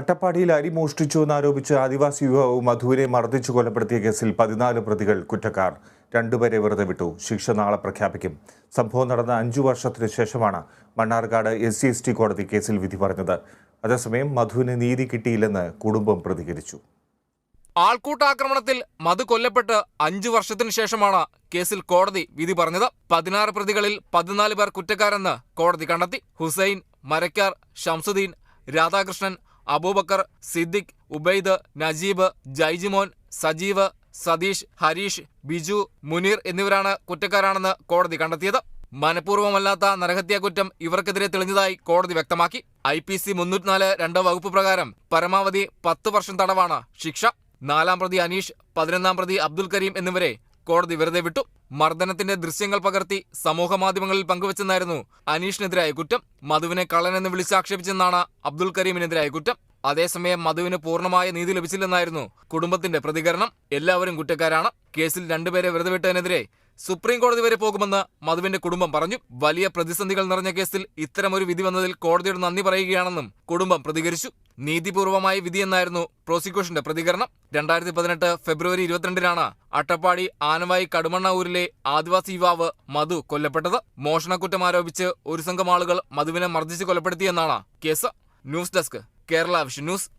അട്ടപ്പാടിയിൽ അരി മോഷ്ടിച്ചുവെന്നാരോപിച്ച് ആദിവാസി യുവാവ് മധുവിനെ മർദ്ദിച്ചു കൊലപ്പെടുത്തിയ കേസിൽ 14 പ്രതികൾ കുറ്റക്കാർ. 2 പേരെ വെറുതെ വിട്ടു. ശിക്ഷ നാളെ പ്രഖ്യാപിക്കും. സംഭവം നടന്ന 5 വർഷത്തിന് ശേഷമാണ് മണ്ണാർക്കാട് SC/ST കോടതി കേസിൽ വിധി പറഞ്ഞത്. അതേസമയം മധുവിന് നീതി കിട്ടിയില്ലെന്ന് കുടുംബം പ്രതികരിച്ചു. ആൾക്കൂട്ടാക്രമണത്തിൽ മധു കൊല്ലപ്പെട്ട് 5 വർഷത്തിന് ശേഷമാണ് കേസിൽ കോടതി വിധി പറഞ്ഞത്. 16 പ്രതികളിൽ 14 പേർ കുറ്റക്കാരെന്ന് കോടതി കണ്ടെത്തി. ഹുസൈൻ, മരക്കാർ, ഷംസുദ്ദീൻ, രാധാകൃഷ്ണൻ, അബൂബക്കർ, സിദ്ദിഖ്, ഉബൈദ്, നജീബ്, ജൈജിമോൻ, സജീവ്, സതീഷ്, ഹരീഷ്, ബിജു, മുനീർ എന്നിവരാണ് കുറ്റക്കാരാണെന്ന് കോടതി കണ്ടെത്തിയത്. മനഃപൂർവ്വമല്ലാത്ത നരഹത്യാ കുറ്റം ഇവർക്കെതിരെ തെളിഞ്ഞതായി കോടതി വ്യക്തമാക്കി. IPC 304(2) വകുപ്പ് പ്രകാരം പരമാവധി 10 വർഷം തടവാണ് ശിക്ഷ. 4-ാം പ്രതി അനീഷ്, 11-ാം പ്രതി അബ്ദുൽ കരീം എന്നിവരെ കോടതി വെറുതെ വിട്ടു. മർദ്ദനത്തിന്റെ ദൃശ്യങ്ങൾ പകർത്തി സമൂഹമാധ്യമങ്ങളിൽ പങ്കുവച്ചെന്നായിരുന്നു അനീഷിനെതിരായ കുറ്റം. മധുവിനെ കള്ളനെന്ന് വിളിച്ചാക്ഷേപിച്ചെന്നാണ് അബ്ദുൽ കരീമിനെതിരായ കുറ്റം. അതേസമയം മധുവിന് പൂർണ്ണമായ നീതി ലഭിച്ചില്ലെന്നായിരുന്നു കുടുംബത്തിന്റെ പ്രതികരണം. എല്ലാവരും കുറ്റക്കാരാണ്. കേസിൽ 2 പേരെ വെറുതെ വിട്ടതിനെതിരെ സുപ്രീം കോടതി വരെ പോകുമെന്ന് മധുവിന്റെ കുടുംബം പറഞ്ഞു. വലിയ പ്രതിസന്ധികൾ നിറഞ്ഞ കേസിൽ ഇത്തരമൊരു വിധി വന്നതിൽ കോടതിയോട് നന്ദി പറയുകയാണെന്നും കുടുംബം പ്രതികരിച്ചു. നീതിപൂർവമായ വിധിയെന്നായിരുന്നു പ്രോസിക്യൂഷന്റെ പ്രതികരണം. 2018 ഫെബ്രുവരി 22-നാണ് അട്ടപ്പാടി ആനവായി കടുമണ്ണൂരിലെ ആദിവാസി യുവാവ് മധു കൊല്ലപ്പെട്ടത്. മോഷണക്കുറ്റം ആരോപിച്ച് ഒരു സംഘം ആളുകൾ മധുവിനെ മർദ്ദിച്ച് കൊലപ്പെടുത്തിയെന്നാണ് കേസ്. News desk, Kerala vision news.